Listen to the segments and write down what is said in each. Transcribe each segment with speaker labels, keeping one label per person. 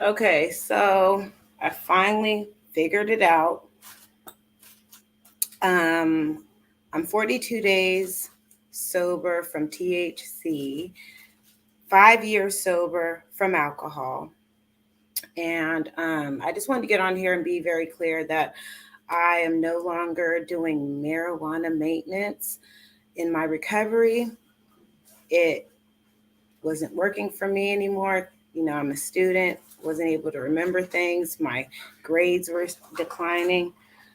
Speaker 1: Okay, so I finally figured it out. Um, I'm 42 days sober from THC, 5 years sober from alcohol. And I just wanted to get on here and be very clear that I am no longer doing marijuana maintenance in my recovery. It wasn't working for me anymore. You know, I'm a student, wasn't able to remember things. My grades were declining.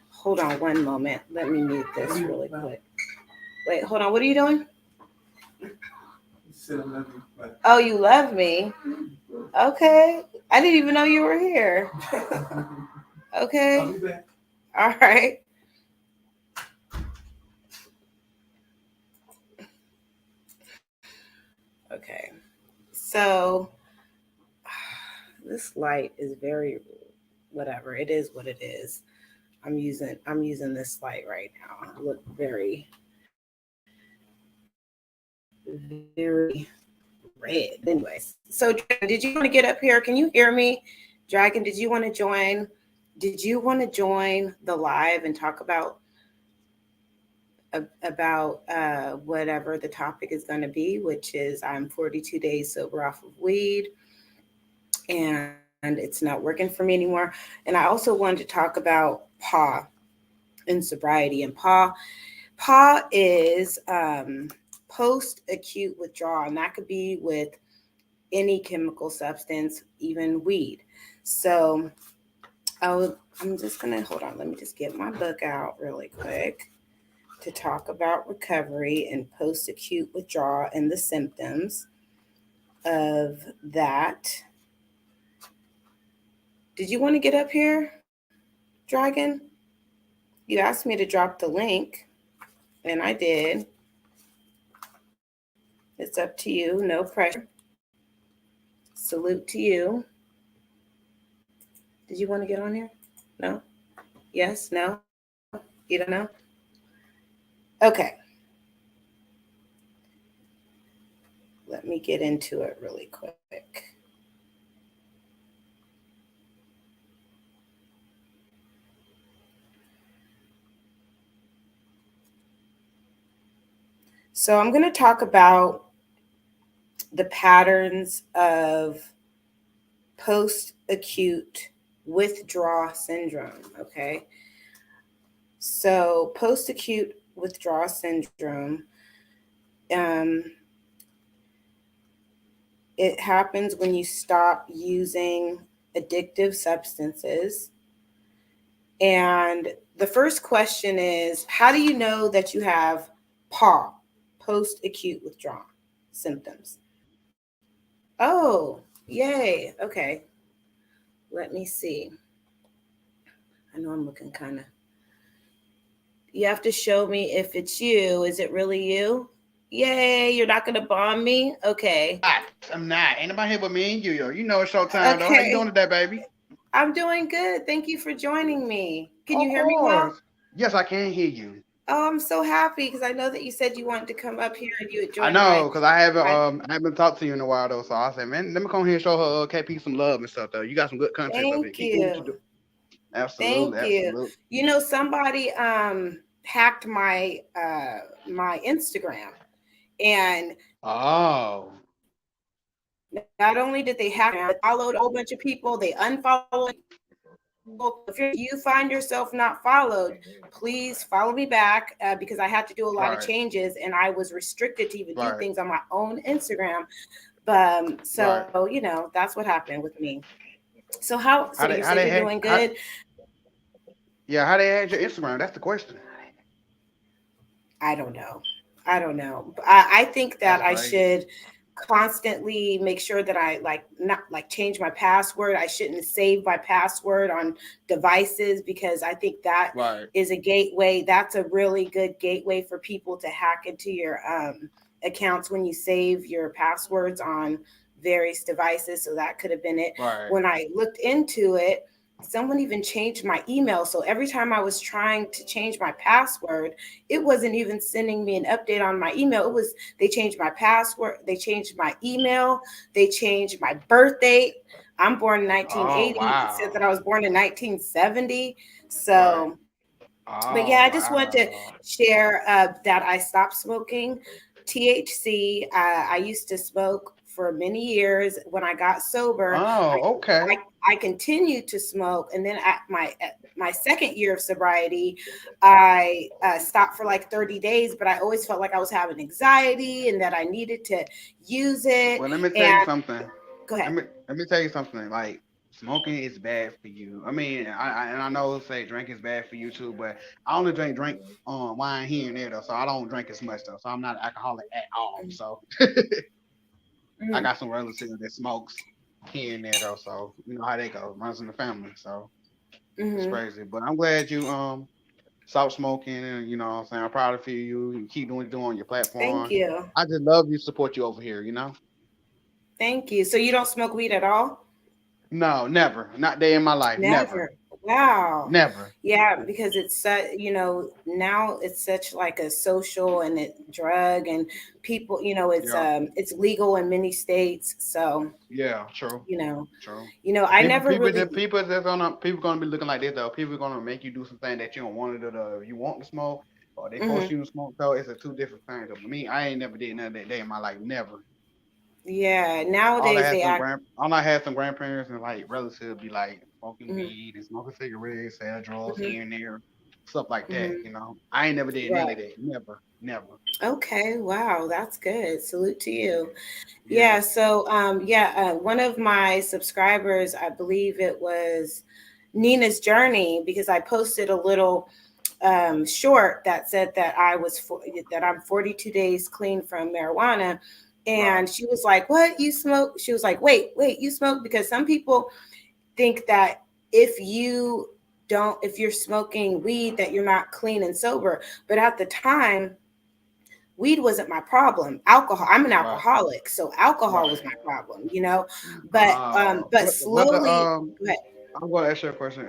Speaker 1: Hold on one moment. Let me mute this really quick. Wait, hold on. What are you doing? Oh, you love me? Okay. I didn't even know you were here. Okay. All right. Okay. So this light is very whatever. It is what it is. I'm using this light right now. I look very red. Anyways, so Dragon, did you want to get up here? Can you hear me? Dragon, did you want to join? Did you want to join the live and talk about whatever the topic is going to be, which is I'm 42 days sober off of weed and it's not working for me anymore. And I also wanted to talk about PAW and sobriety. And PAW is post acute withdrawal, and that could be with any chemical substance, even weed. So I'm just gonna hold on. Let me just get my book out really quick to talk about recovery and post acute withdrawal and the symptoms of that. Did you want to get up here, Dragon? You asked me to drop the link, and I did. It's up to you, no pressure. Salute to you. Did you want to get on here? No? Yes? No? You don't know? Okay. Let me get into it really quick. So I'm going to talk about the patterns of post acute withdrawal syndrome. Okay. So, post acute withdrawal syndrome, um, it happens when you stop using addictive substances. And the first question is, how do you know that you have PAW, post acute withdrawal symptoms? Oh, yay. Okay. Let me see. I know I'm looking kind of. You have to show me if it's you. Is it really you? Yay, you're not going to bomb me? Okay.
Speaker 2: I'm not. Ain't nobody here but me and you, yo. You know it's showtime though. How you doing
Speaker 1: Okay.
Speaker 2: today, baby?
Speaker 1: I'm doing good. Thank you for joining me. Can you
Speaker 2: Of
Speaker 1: hear me well?
Speaker 2: course. Yes, I can hear you.
Speaker 1: Oh, I'm so happy because I know that you said you wanted to come up here and you would
Speaker 2: I
Speaker 1: join
Speaker 2: know, cause
Speaker 1: my
Speaker 2: I haven't talked to you in a while though. So I said, man, let me come here and show her KP some love and stuff though. You got some good content up here.
Speaker 1: thank
Speaker 2: Keep doing what you
Speaker 1: you.
Speaker 2: do. Absolutely,
Speaker 1: Thank you.
Speaker 2: absolutely.
Speaker 1: You know, somebody hacked my Instagram, and
Speaker 2: Oh,
Speaker 1: not only did they hack it, they followed a whole bunch of people, they unfollowed people. If you find yourself not followed, please follow me back because I had to do a lot of
Speaker 2: right,
Speaker 1: changes and I was restricted to even do
Speaker 2: right,
Speaker 1: things on my own Instagram.
Speaker 2: right.
Speaker 1: So you know that's what happened with me. So how? So you
Speaker 2: How
Speaker 1: said
Speaker 2: they
Speaker 1: you're
Speaker 2: hack?
Speaker 1: doing good.
Speaker 2: Yeah, how they hack your Instagram? That's the question.
Speaker 1: I don't know. I don't know. I think that
Speaker 2: That's
Speaker 1: I
Speaker 2: crazy.
Speaker 1: should constantly make sure that I like not like change my password. I shouldn't save my password on devices because I think that
Speaker 2: Right,
Speaker 1: is a gateway. That's a really good gateway for people to hack into your accounts when you save your passwords on various devices. So that could have been it.
Speaker 2: right,
Speaker 1: When I looked into it, someone even changed my email. So every time I was trying to change my password, it wasn't even sending me an update on my email. It was they changed my password, they changed my email, they changed my birth date. I'm born in
Speaker 2: Oh
Speaker 1: 1980. It said that
Speaker 2: wow.
Speaker 1: I was born in 1970.
Speaker 2: Right.
Speaker 1: So, but yeah,
Speaker 2: Oh
Speaker 1: I just want to
Speaker 2: wow.
Speaker 1: share that I stopped smoking THC. I used to smoke for many years. When I got sober,
Speaker 2: Oh,
Speaker 1: I,
Speaker 2: okay.
Speaker 1: I continued to smoke, and then at my second year of sobriety, I stopped for like 30 days. But I always felt like I was having anxiety and that I needed to use it.
Speaker 2: Well, let me tell
Speaker 1: And
Speaker 2: you something.
Speaker 1: go ahead.
Speaker 2: Let me tell you something. Like smoking is bad for you. I mean, and I know say drink is bad for you too, but I only drink wine here and there though, so I don't drink as much though. So I'm not an alcoholic at all. So I
Speaker 1: Mhm.
Speaker 2: got some relatives that smokes here and there though, so you know how they go. Runs in the family, so it's
Speaker 1: Mhm.
Speaker 2: crazy. But I'm glad you stop smoking, and you know what I'm saying, I'm proud of you. You keep doing on your
Speaker 1: Thank
Speaker 2: platform.
Speaker 1: you.
Speaker 2: I just love you, support you over here.
Speaker 1: Thank you. So you don't smoke weed at all?
Speaker 2: No, never. Not day in my life. Never.
Speaker 1: Never. Wow.
Speaker 2: Never.
Speaker 1: Yeah, because it's now it's such like a social and a drug, and people,
Speaker 2: Yeah.
Speaker 1: it's legal in many states. So,
Speaker 2: Yeah. True.
Speaker 1: you know,
Speaker 2: True.
Speaker 1: I never really.
Speaker 2: People gonna be looking like this though. People gonna make you do something that you don't want to do. You want to smoke, or they force
Speaker 1: Mhm.
Speaker 2: you to smoke. So it's a two different things. But me, I ain't never did none of that day in my life. Never.
Speaker 1: Yeah, nowadays they act.
Speaker 2: All I had some grandparents and like relatives be like smoking
Speaker 1: Mhm.
Speaker 2: weed and smoking cigarettes, sell drugs
Speaker 1: Mhm.
Speaker 2: here and there, stuff like that.
Speaker 1: Mhm.
Speaker 2: You know, I ain't never did none of
Speaker 1: Right.
Speaker 2: that. Never. Never.
Speaker 1: Okay. Wow, that's good. Salute to
Speaker 2: Yeah.
Speaker 1: you.
Speaker 2: Yeah.
Speaker 1: Yeah. So, one of my subscribers, I believe it was Nina's Journey, because I posted a little short that said that that I'm 42 days clean from marijuana,
Speaker 2: Right.
Speaker 1: and she was like, "What, you smoke?" She was like, "Wait, you smoke?" Because some people think that if you're smoking weed, that you're not clean and sober. But at the time, weed wasn't my problem. Alcohol. I'm an
Speaker 2: Right.
Speaker 1: alcoholic, so alcohol was
Speaker 2: Right.
Speaker 1: my problem. But
Speaker 2: What the
Speaker 1: slowly. Go ahead.
Speaker 2: I'm gonna ask you a question.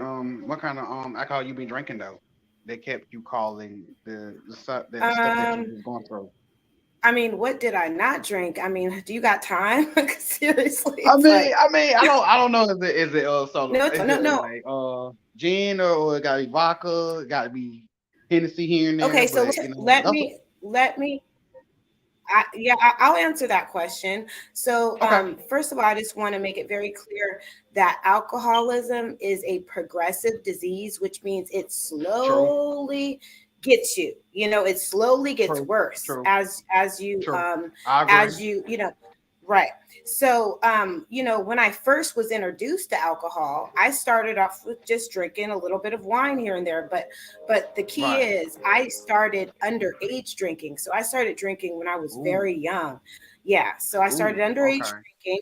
Speaker 2: What kind of alcohol you been drinking though? That kept you calling the stuff that you
Speaker 1: Um,
Speaker 2: was going through.
Speaker 1: I mean, what did I not drink? I mean, do you got time? Seriously, it's like
Speaker 2: I don't know. Is it solo?
Speaker 1: no,
Speaker 2: Is
Speaker 1: no,
Speaker 2: it
Speaker 1: no.
Speaker 2: like gin or it gotta be vodka? It gotta be Hennessy here and there.
Speaker 1: Okay, so
Speaker 2: But you know
Speaker 1: let
Speaker 2: that's
Speaker 1: me let me. I'll answer that question. So,
Speaker 2: okay.
Speaker 1: first of all, I just want to make it very clear that alcoholism is a progressive disease, which means it
Speaker 2: True.
Speaker 1: slowly gets you. It slowly gets
Speaker 2: True.
Speaker 1: worse
Speaker 2: True. True. I agree.
Speaker 1: as right. So, when I first was introduced to alcohol, I started off with just drinking a little bit of wine here and there, but the key
Speaker 2: Right.
Speaker 1: is I started underage drinking. So I started drinking when I was
Speaker 2: Ooh.
Speaker 1: very young. Yeah. So I started
Speaker 2: Ooh.
Speaker 1: underage
Speaker 2: Okay.
Speaker 1: drinking.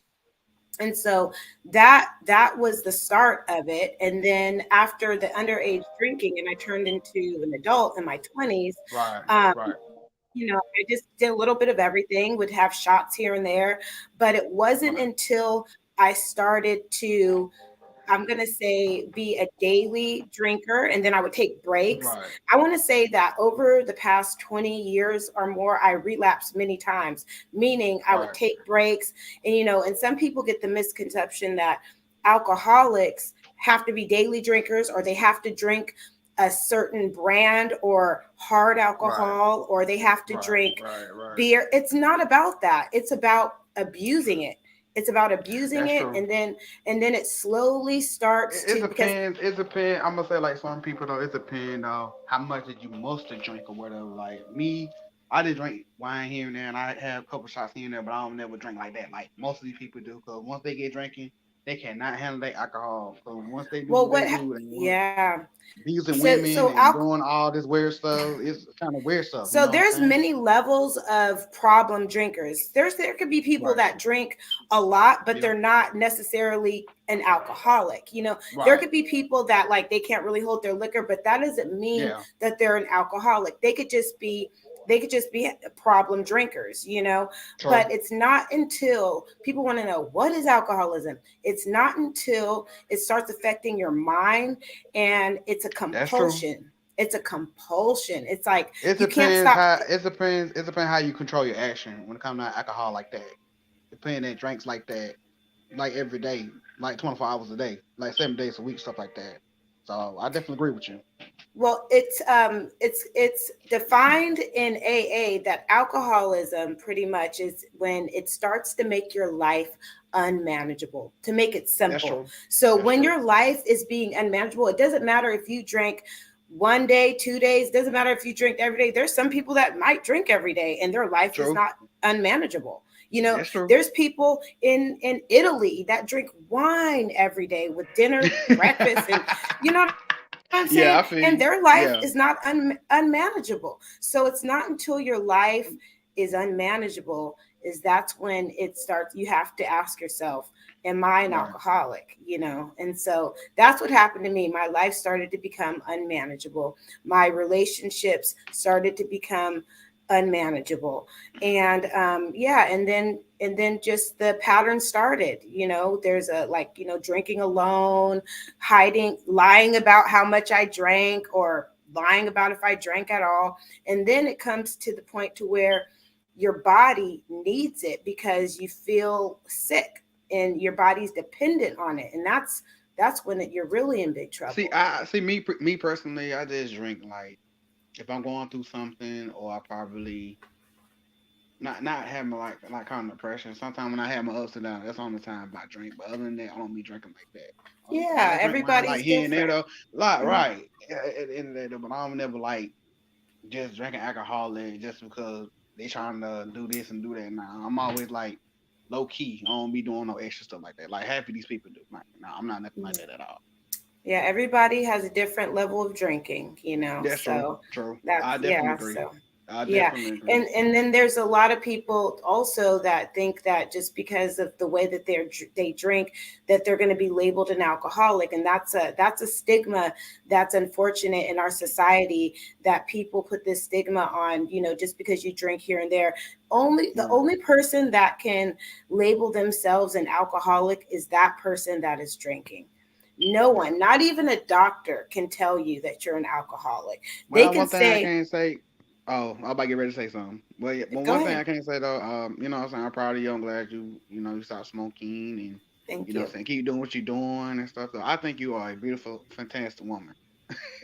Speaker 1: And so that was the start of it. And then after the underage drinking, and I turned into an adult in my 20s,
Speaker 2: Right.
Speaker 1: um,
Speaker 2: Right.
Speaker 1: I just did a little bit of everything, would have shots here and there. But it wasn't
Speaker 2: Right.
Speaker 1: until I started to, I'm going to say, be a daily drinker, and then I would take breaks.
Speaker 2: Right.
Speaker 1: I want to say that over the past 20 years or more, I relapsed many times, meaning I would
Speaker 2: Right.
Speaker 1: take breaks. And some people get the misconception that alcoholics have to be daily drinkers, or they have to drink a certain brand or hard
Speaker 2: Right.
Speaker 1: alcohol, or they have to
Speaker 2: Right.
Speaker 1: drink
Speaker 2: Right. Right.
Speaker 1: beer. It's not about that. It's about abusing it. It's about abusing
Speaker 2: That's
Speaker 1: it,
Speaker 2: true.
Speaker 1: and then it slowly starts
Speaker 2: It
Speaker 1: to, because
Speaker 2: depends. It depends. I'm gonna say like some people though. It depends on how much did you must to drink or whatever. Like me, I just drink wine here and there, and I have a couple shots here and there, but I don't never drink like that. Like most of these people do, because once they get drinking, they cannot handle their alcohol. So once they do
Speaker 1: well,
Speaker 2: what they do, and want
Speaker 1: yeah.
Speaker 2: abusing
Speaker 1: So
Speaker 2: women and doing all this weird stuff, it's kind of weird stuff. You
Speaker 1: So
Speaker 2: know what
Speaker 1: there's
Speaker 2: I'm saying?
Speaker 1: many levels of problem drinkers. There could be people
Speaker 2: Right.
Speaker 1: that drink a lot, but
Speaker 2: Yeah.
Speaker 1: they're not necessarily an alcoholic. There
Speaker 2: Right.
Speaker 1: could be people that, like, they can't really hold their liquor, but that doesn't mean
Speaker 2: Yeah.
Speaker 1: that they're an alcoholic. They could just be problem drinkers.
Speaker 2: True.
Speaker 1: But it's not until people want to know, what is alcoholism? It's not until it starts affecting your mind, and it's a
Speaker 2: That's true.
Speaker 1: compulsion. It's a compulsion. It's like
Speaker 2: It
Speaker 1: you can't
Speaker 2: depends
Speaker 1: stop.
Speaker 2: how it depends how you control your action when it comes to alcohol like that. Depending on drinks like that, like every day. like 24 hours a day, like 7 days a week, stuff like that. So I definitely agree with you.
Speaker 1: Well, it's defined in AA that alcoholism pretty much is when it starts to make your life unmanageable, to make it
Speaker 2: That's
Speaker 1: simple.
Speaker 2: true.
Speaker 1: So
Speaker 2: That's
Speaker 1: when
Speaker 2: true.
Speaker 1: your life is being unmanageable, it doesn't matter if you drank 1 day, 2 days, doesn't matter if you drink every day. There's some people that might drink every day and their life is
Speaker 2: True.
Speaker 1: not unmanageable. You know,
Speaker 2: That's true.
Speaker 1: there's people in Italy that drink wine every day with dinner, breakfast, and you know what I'm saying?
Speaker 2: Yeah, I feel
Speaker 1: And
Speaker 2: you.
Speaker 1: their life
Speaker 2: Yeah.
Speaker 1: is not unmanageable. So it's not until your life is unmanageable is that's when it starts. You have to ask yourself, am I an
Speaker 2: Right.
Speaker 1: alcoholic? You know, and so that's what happened to me. My life started to become unmanageable. My relationships started to become unmanageable, and yeah, and then just the pattern started. You know, there's a like, you know, drinking alone, hiding, lying about how much I drank, or lying about if I drank at all. And then it comes to the point to where your body needs it because you feel sick and your body's dependent on it. And that's when you're really in big
Speaker 2: See,
Speaker 1: trouble.
Speaker 2: I see me personally. I just drink like if I'm going through something, or I probably not having like kind of depression. Sometimes when I have my ups and downs, that's the only time I drink. But other than that, I don't be drinking like that. I
Speaker 1: Yeah,
Speaker 2: drink wine like
Speaker 1: everybody's
Speaker 2: here and there
Speaker 1: different.
Speaker 2: though. Like
Speaker 1: Mhm.
Speaker 2: right at the end of the day, though, but I'm never like just drinking alcoholic just because they trying to do this and do that. Now I'm always like low key. I don't be doing no extra stuff like that. Like half of these people do. Like, no, I'm not nothing like that at all.
Speaker 1: Yeah, everybody has a different level of drinking, you know.
Speaker 2: That's true.
Speaker 1: So
Speaker 2: True.
Speaker 1: that's,
Speaker 2: I definitely
Speaker 1: yeah,
Speaker 2: agree.
Speaker 1: so
Speaker 2: I
Speaker 1: yeah.
Speaker 2: definitely agree.
Speaker 1: And then there's a lot of people also that think that just because of the way that they drink, that they're going to be labeled an alcoholic, and that's a stigma that's unfortunate in our society, that people put this stigma on, you know, just because you drink here and there. Only the
Speaker 2: Right.
Speaker 1: only person that can label themselves an alcoholic is that person that is drinking. No
Speaker 2: Yeah.
Speaker 1: one, not even a doctor, can tell you that you're an alcoholic. They
Speaker 2: Well,
Speaker 1: can
Speaker 2: one thing I
Speaker 1: say,
Speaker 2: can't say. Oh, I'm about to get ready to say something. Well, yeah, but
Speaker 1: go
Speaker 2: one thing
Speaker 1: ahead.
Speaker 2: I can't say though, you know, what I'm saying I'm proud of you. I'm glad you stopped smoking and
Speaker 1: Thank
Speaker 2: what I'm
Speaker 1: you.
Speaker 2: saying keep doing what you're doing and stuff. So I think you are a beautiful, fantastic woman.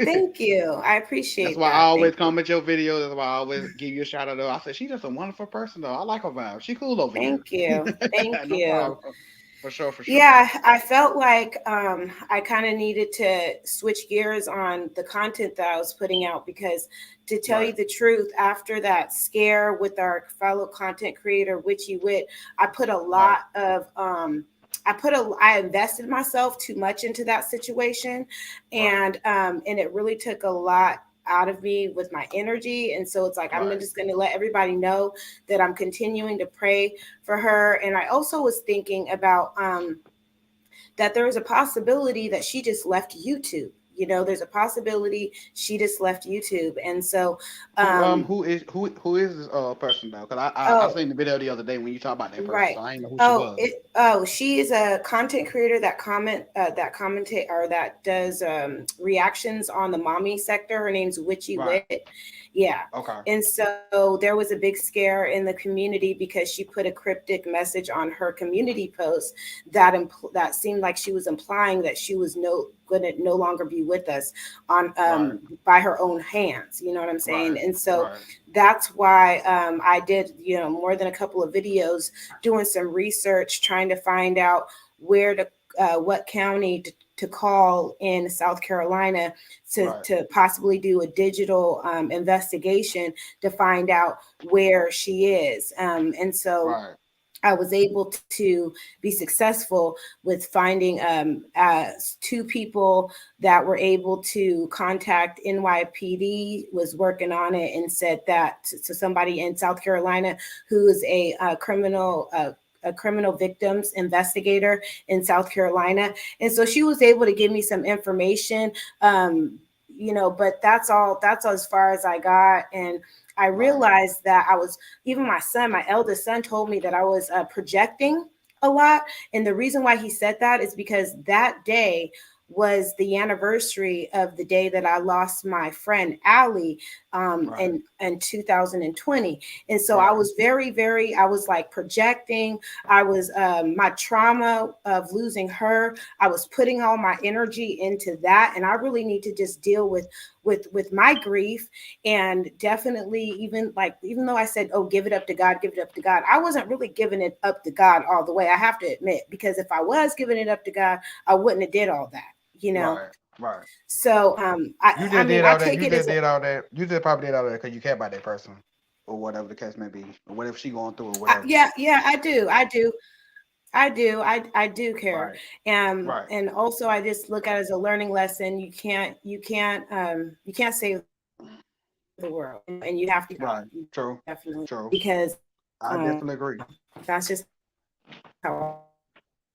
Speaker 1: Thank you. I
Speaker 2: That's
Speaker 1: appreciate
Speaker 2: why I
Speaker 1: that.
Speaker 2: always
Speaker 1: Thank you.
Speaker 2: comment your videos. That's why I always give you a shout out. Though I said she's just a wonderful person though. I like her vibe. She cool over here.
Speaker 1: Thank you. Thank
Speaker 2: No
Speaker 1: you.
Speaker 2: problem. For sure. For sure.
Speaker 1: Yeah, I felt like I kind of needed to switch gears on the content that I was putting out because, to tell you
Speaker 2: Right.
Speaker 1: the truth, after that scare with our fellow content creator Witchy Wit, I put a
Speaker 2: Right.
Speaker 1: lot of I invested myself too much into that situation,
Speaker 2: Right.
Speaker 1: and it really took a lot out of me with my energy. And so it's like, I'm
Speaker 2: Right.
Speaker 1: just going to let everybody know that I'm continuing to pray for her. And I also was thinking about that there is a possibility that she just left YouTube. You know, there's a possibility she just left YouTube. And so, um,
Speaker 2: Who is this person though? Cause I
Speaker 1: oh,
Speaker 2: seen the video the other day when you talk about that person,
Speaker 1: right.
Speaker 2: so I didn't know who she was.
Speaker 1: She is a content creator that commentate or that does reactions on the mommy sector. Her name's Witchy
Speaker 2: Right.
Speaker 1: Wit. Yeah.
Speaker 2: Okay.
Speaker 1: And so there was a big scare in the community because she put a cryptic message on her community post that seemed like she was implying that she was going to no longer be with us on
Speaker 2: Right.
Speaker 1: by her own hands. You know what I'm saying?
Speaker 2: Right.
Speaker 1: And so
Speaker 2: Right.
Speaker 1: that's why I did, you know, more than a couple of videos doing some research, trying to find out where to, what county to call in South Carolina
Speaker 2: Right.
Speaker 1: to possibly do a digital investigation to find out where she is. And so
Speaker 2: Right.
Speaker 1: I was able to be successful with finding two people that were able to contact NYPD, was working on it, and said that to somebody in South Carolina who is a criminal victims investigator in South Carolina. And so she was able to give me some information. You know, but that's as far as I got. And I
Speaker 2: Right.
Speaker 1: realized that I was, even my eldest son told me that I was projecting a lot. And the reason why he said that is because that day was the anniversary of the day that I lost my friend Allie
Speaker 2: Right.
Speaker 1: in 2020. And so I
Speaker 2: Right.
Speaker 1: was I was like projecting. I was my trauma of losing her. I was putting all my energy into that. And I really need to just deal with my grief. And definitely even though I said, oh, give it up to God, give it up to God, I wasn't really giving it up to God all the way. I have to admit, because if I was giving it up to God, I wouldn't have did all that, you know.
Speaker 2: Right. Right.
Speaker 1: So
Speaker 2: You
Speaker 1: I
Speaker 2: just
Speaker 1: mean
Speaker 2: did
Speaker 1: I
Speaker 2: all that.
Speaker 1: take
Speaker 2: You
Speaker 1: it
Speaker 2: just
Speaker 1: as
Speaker 2: did all that. You just probably did all that because you care about that person, or whatever the case may be, or whatever she going through, or whatever.
Speaker 1: yeah, I do care.
Speaker 2: Right. Right.
Speaker 1: And also I just look at it as a learning lesson. You can't save the world, and you have to
Speaker 2: Right. True.
Speaker 1: definitely,
Speaker 2: True.
Speaker 1: because
Speaker 2: I
Speaker 1: um
Speaker 2: definitely agree.
Speaker 1: that's just how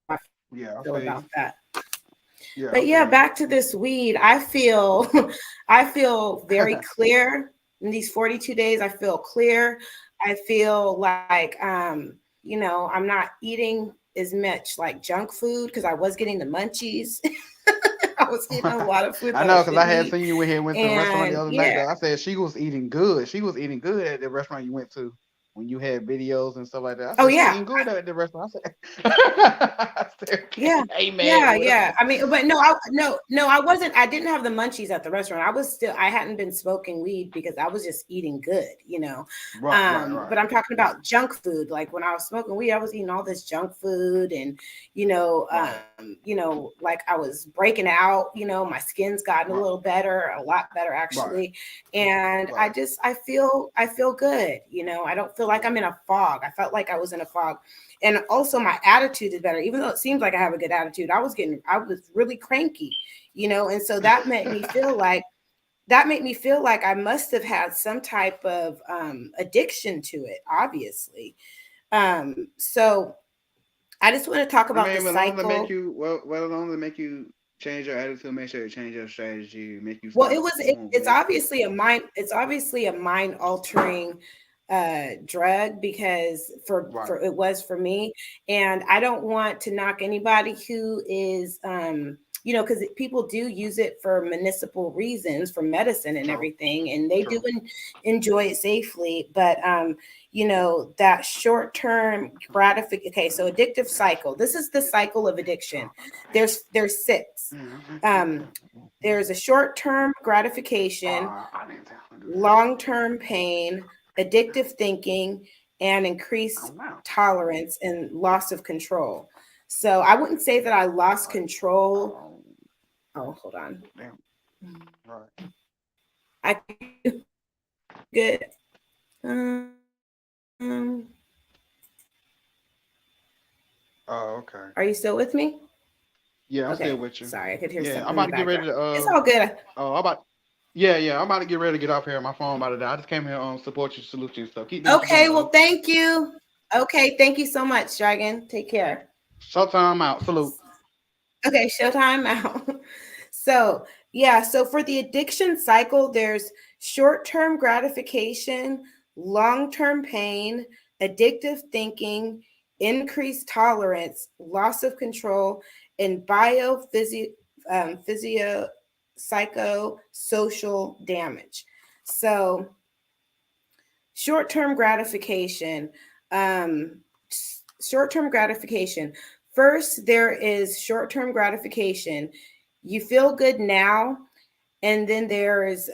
Speaker 1: I
Speaker 2: Yeah. I
Speaker 1: feel
Speaker 2: feel you.
Speaker 1: about that.
Speaker 2: Yeah. I
Speaker 1: But
Speaker 2: feel
Speaker 1: yeah,
Speaker 2: you.
Speaker 1: back to this weed. I feel I feel very clear in these 42 days. I feel clear. I feel like I'm not eating as much like junk food because I was getting the munchies. I was eating a lot of food
Speaker 2: I
Speaker 1: that I
Speaker 2: know, because I
Speaker 1: shouldn't
Speaker 2: had
Speaker 1: eat.
Speaker 2: seen you in here, went to the restaurant the
Speaker 1: And
Speaker 2: other night,
Speaker 1: yeah.
Speaker 2: though. I said she was eating good. She was eating good at the restaurant you went to when you had videos and stuff like that. I
Speaker 1: Oh
Speaker 2: said she
Speaker 1: yeah.
Speaker 2: eating good at the restaurant. I said
Speaker 1: Yeah.
Speaker 2: okay, ain't mad
Speaker 1: Yeah,
Speaker 2: with
Speaker 1: yeah. I mean, but no, I wasn't. I didn't have the munchies at the restaurant. I hadn't been smoking weed because I was just eating good, you know.
Speaker 2: Right, right, right.
Speaker 1: But I'm talking about junk food. Like when I was smoking weed, I was eating all this junk food, and
Speaker 2: Right,
Speaker 1: like I was breaking out. My skin's gotten a
Speaker 2: right,
Speaker 1: little better, a lot better
Speaker 2: right,
Speaker 1: actually, and
Speaker 2: right.
Speaker 1: I feel good. I don't feel like I'm in a fog. I felt like I was in a fog. And also my attitude is better, even though it seems like I have a good attitude. I was really cranky, and so that made me feel like I must have had some type of addiction to it, obviously. So I just want to talk
Speaker 2: I
Speaker 1: about the
Speaker 2: mean, as long as it make
Speaker 1: cycle.
Speaker 2: you well, as long as it make you change your attitude, make sure you change your strategy, make you
Speaker 1: Well,
Speaker 2: stop
Speaker 1: it's
Speaker 2: make
Speaker 1: obviously a mind altering drug, because
Speaker 2: right,
Speaker 1: for it was for me. And I don't want to knock anybody who is because people do use it for municipal reasons, for medicine and
Speaker 2: true,
Speaker 1: everything, and they do
Speaker 2: true.
Speaker 1: enjoy it safely. But that short-term gratification. Okay, so addictive cycle. This is the cycle of addiction. There's six. There's a short-term gratification,
Speaker 2: I didn't tell her to do that.
Speaker 1: long-term pain, addictive thinking, and increased
Speaker 2: Oh wow.
Speaker 1: tolerance and loss of control. So I wouldn't say that I lost
Speaker 2: Right.
Speaker 1: control.
Speaker 2: Oh
Speaker 1: Oh, hold on.
Speaker 2: damn. Right.
Speaker 1: I get
Speaker 2: Oh, okay.
Speaker 1: are you still with me?
Speaker 2: Yeah, I'm still
Speaker 1: Okay.
Speaker 2: with you.
Speaker 1: Sorry, I could hear
Speaker 2: Yeah, I'm
Speaker 1: something in
Speaker 2: about
Speaker 1: the
Speaker 2: to get ready
Speaker 1: background.
Speaker 2: to
Speaker 1: It's all good.
Speaker 2: oh I'm about yeah, I'm about to get ready to get off here. My phone about to die. I just came here on support your solution stuff. Keep doing what you're
Speaker 1: Okay,
Speaker 2: doing,
Speaker 1: well,
Speaker 2: though.
Speaker 1: thank you. Okay, thank you so much, Dragon. Take care.
Speaker 2: Showtime out. Salute.
Speaker 1: Okay, showtime out. So, yeah, so for the addiction cycle, there's short term gratification, long term pain, addictive thinking, increased tolerance, loss of control, and physio psychosocial damage. So, short term gratification. Um, Short term gratification. First, there is short term gratification. You feel good now, and then there's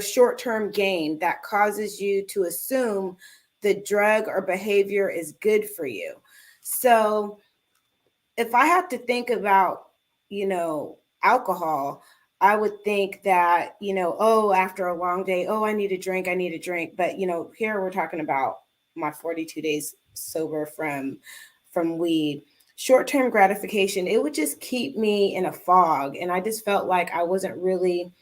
Speaker 1: short term gain that causes you to assume the drug or behavior is good for you. So if I have to think about, alcohol, I would think that, oh, after a long day, oh, I need a drink, I need a drink. But, here we're talking about my 42 days sober from weed. Short-term gratification, it would just keep me in a fog. And I just felt like I wasn't really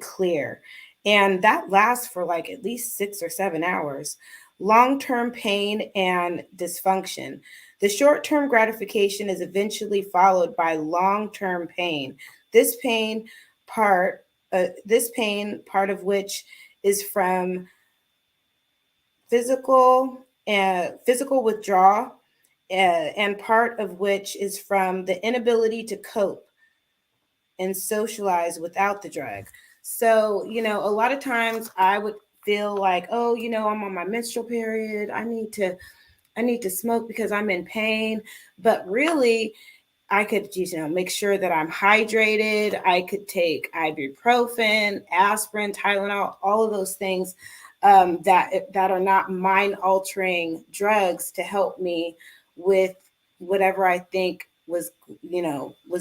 Speaker 1: clear. And that lasts for like at least 6 or 7 hours. Long term pain and dysfunction. The short term gratification is eventually followed by long term pain. This pain part of which is from physical withdrawal and part of which is from the inability to cope and socialize without the drug. So, a lot of times I would feel like, oh, I'm on my menstrual period. I need to smoke because I'm in pain. But really, I could, make sure that I'm hydrated. I could take ibuprofen, aspirin, Tylenol, all of those things that are not mind altering drugs to help me with whatever I think was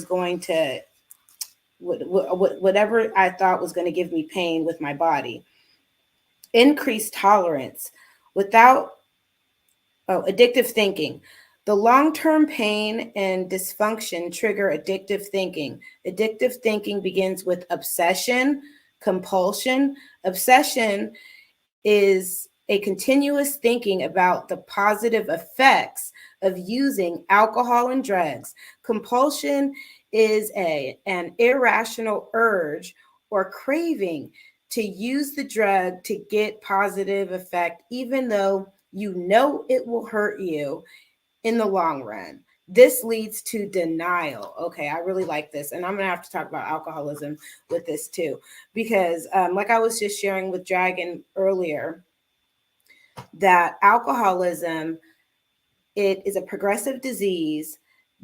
Speaker 1: going to whatever I thought was going to give me pain with my body. Increased tolerance without addictive thinking. The long term pain and dysfunction trigger addictive thinking. Addictive thinking begins with obsession, compulsion. Obsession is a continuous thinking about the positive effects of using alcohol and drugs. Compulsion is an irrational urge or craving to use the drug to get positive effect, even though you know it will hurt you in the long run. This leads to denial. Okay, I really like this. And I'm going to have to talk about alcoholism with this too, because like I was just sharing with Dragon earlier, that alcoholism, it is a progressive disease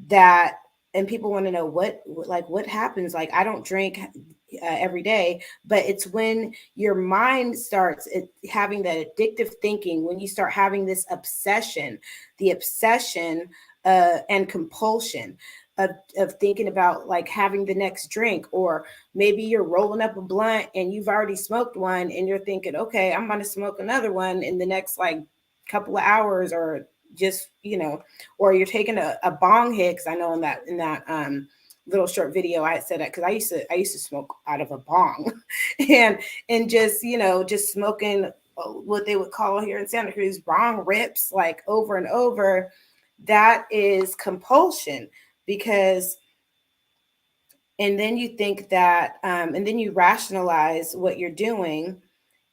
Speaker 1: that, and people want to know what happens. Like, I don't drink every day, but it's when your mind starts having that addictive thinking, when you start having this obsession, the obsession and compulsion of thinking about like having the next drink, or maybe you're rolling up a blunt and you've already smoked one and you're thinking, okay, I'm going to smoke another one in the next like couple of hours, or just, or you're taking a bong hit. Because I know in that little short video I said that, because I used to smoke out of a bong and just smoking what they would call here in Santa Cruz bong rips, like over and over. That is compulsion, because and then you think that and then you rationalize what you're doing,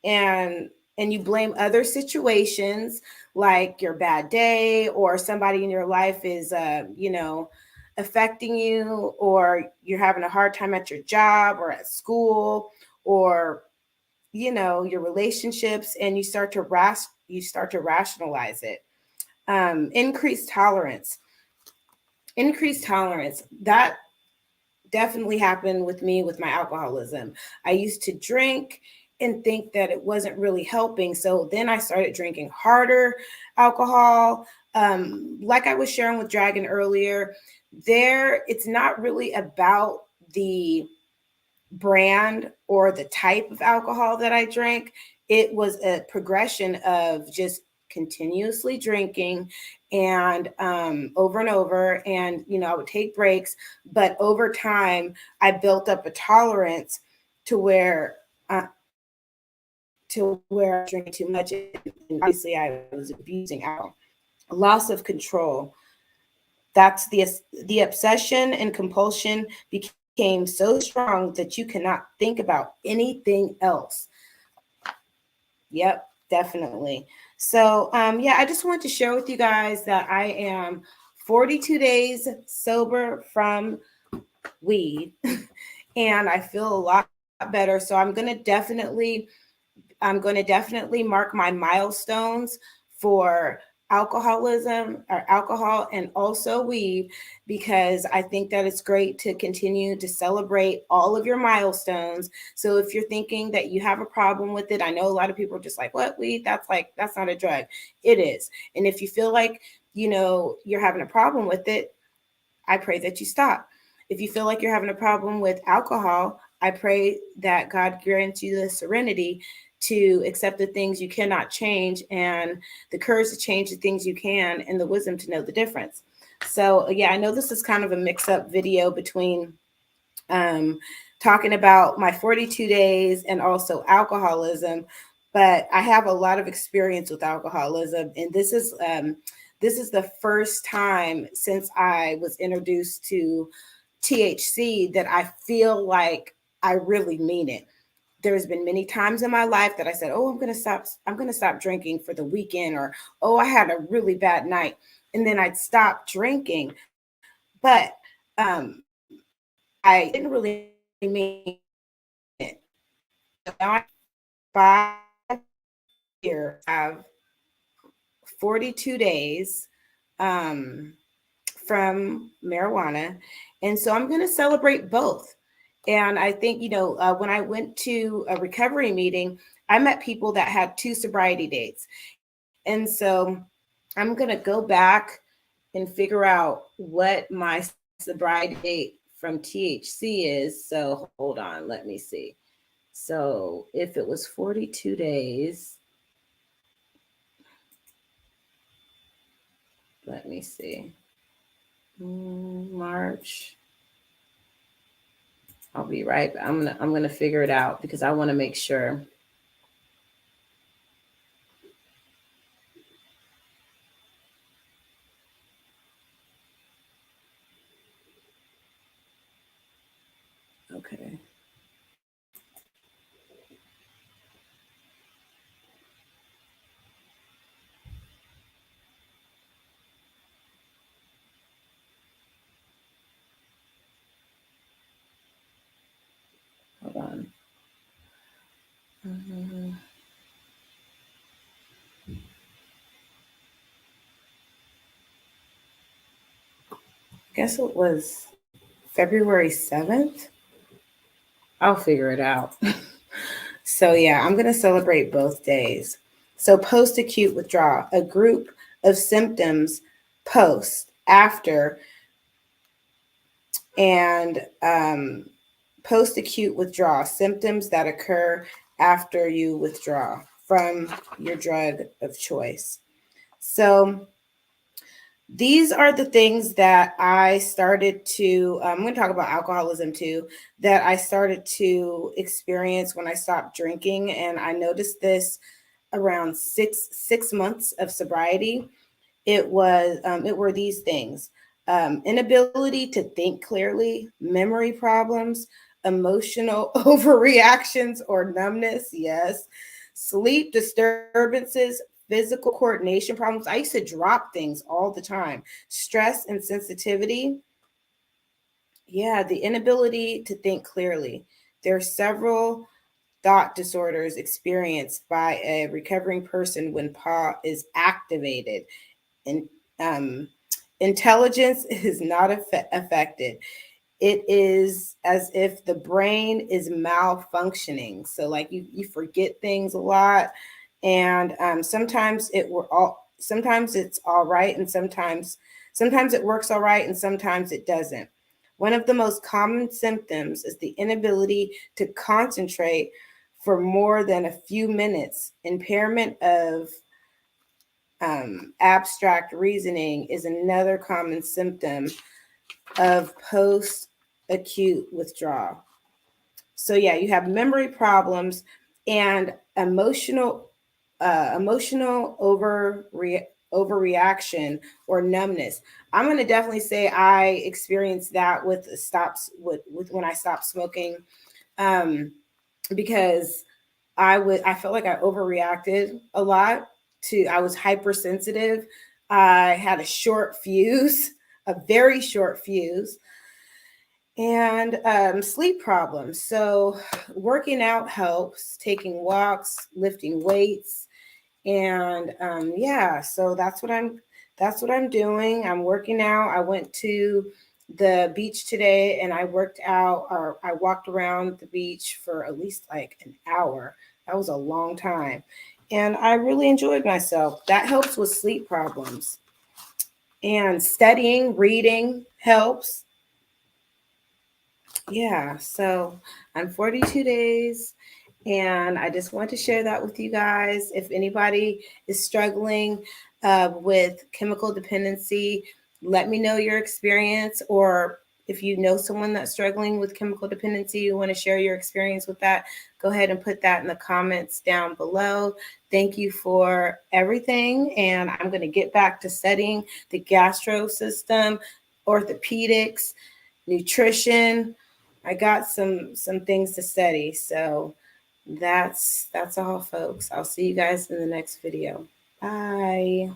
Speaker 1: and you blame other situations, like your bad day, or somebody in your life is affecting you, or you're having a hard time at your job or at school, or your relationships, and you start to rationalize it. Increased tolerance that definitely happened with me with my alcoholism. I used to drink and think that it wasn't really helping. So then I started drinking harder alcohol. Like I was sharing with Dragon earlier, it's not really about the brand or the type of alcohol that I drank. It was a progression of just continuously drinking, and over and over. And, I would take breaks, but over time, I built up a tolerance to where, I drank too much. And obviously, I was abusing alcohol. Loss of control. That's the obsession and compulsion became so strong that you cannot think about anything else. Yep, definitely. So, yeah, I just want to share with you guys that I am 42 days sober from weed, and I feel a lot better. So I'm going to definitely mark my milestones for alcohol and also weed, because I think that it's great to continue to celebrate all of your milestones. So if you're thinking that you have a problem with it, I know a lot of people are just like, what, weed? That's not a drug. It is. And if you feel like, you're having a problem with it, I pray that you stop. If you feel like you're having a problem with alcohol, I pray that God grants you the serenity to accept the things you cannot change, and the courage to change the things you can, and the wisdom to know the difference. So, yeah, I know this is kind of a mix-up video between talking about my 42 days and also alcoholism, but I have a lot of experience with alcoholism, and this is the first time since I was introduced to THC that I feel like I really mean it. There's been many times in my life that I said, "Oh, I'm going to stop drinking for the weekend," or, "Oh, I had a really bad night." and then I'd stop drinking. But I didn't really mean it. Now I 5 years, I have 42 days from marijuana. And so I'm going to celebrate both. And I think, when I went to a recovery meeting, I met people that had 2 sobriety dates. And so I'm going to go back and figure out what my sobriety date from THC is. So hold on, let me see. So if it was 42 days, let me see. March. I'll be right. I'm gonna figure it out because I want to make sure. Okay. Hold on. Guess it was February 7th. I'll figure it out. So yeah, I'm going to celebrate both days. So post-acute withdrawal, a group of symptoms post, after, and post-acute withdrawal, symptoms that occur after you withdraw from your drug of choice. So these are the things that I started to, I'm going to talk about alcoholism too, that I started to experience when I stopped drinking. And I noticed this around six months of sobriety. It were these things: inability to think clearly, memory problems, emotional overreactions or numbness, yes, sleep disturbances, physical coordination problems. I used to drop things all the time. Stress and sensitivity. Yeah, the inability to think clearly. There are several thought disorders experienced by a recovering person when PAW is activated. And intelligence is not affected. It is as if the brain is malfunctioning. So like you forget things a lot, and sometimes sometimes it's all right, and sometimes it works all right, and sometimes it doesn't. One of the most common symptoms is the inability to concentrate for more than a few minutes. Impairment of abstract reasoning is another common symptom of post-acute withdrawal. So yeah, you have memory problems and emotional overreaction or numbness. I'm going to definitely say I experienced that with when I stopped smoking, because I felt like I overreacted a lot. I was hypersensitive. I had a short fuse, a very short fuse, and sleep problems. So working out helps, taking walks, lifting weights, and yeah. So that's what I'm doing. I'm working out. I went to the beach today and I worked out, or I walked around the beach for at least like an hour. That was a long time. And I really enjoyed myself. That helps with sleep problems. And studying, reading helps. Yeah, so I'm 42 days, and I just want to share that with you guys. If anybody is struggling with chemical dependency, let me know your experience. Or if you know someone that's struggling with chemical dependency, you want to share your experience with that, go ahead and put that in the comments down below. Thank you for everything. And I'm going to get back to studying the gastro system, orthopedics, nutrition. I got some things to study. So that's all, folks. I'll see you guys in the next video. Bye.